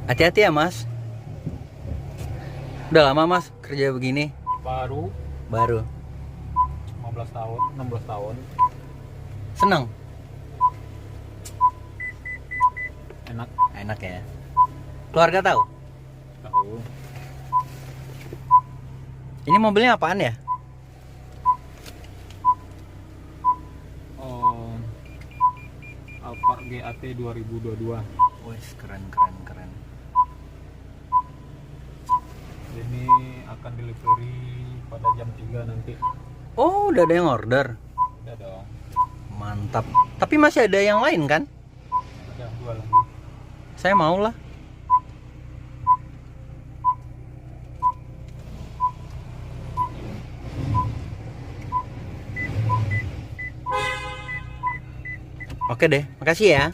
Hati-hati ya mas. Udah lama mas kerja begini? Baru Baru. 15 tahun, 16 tahun. Seneng? Enak. Enak ya. Keluarga tahu? Tahu. Ini mobilnya apaan ya? Oh, Alfa GAT 2022. Wih, keren. Ini akan delivery pada jam 3 nanti. Oh, udah ada yang order. Udah dong. Mantap. Tapi masih ada yang lain kan? Ada 2 lagi. Saya mau lah. Oke deh, makasih ya.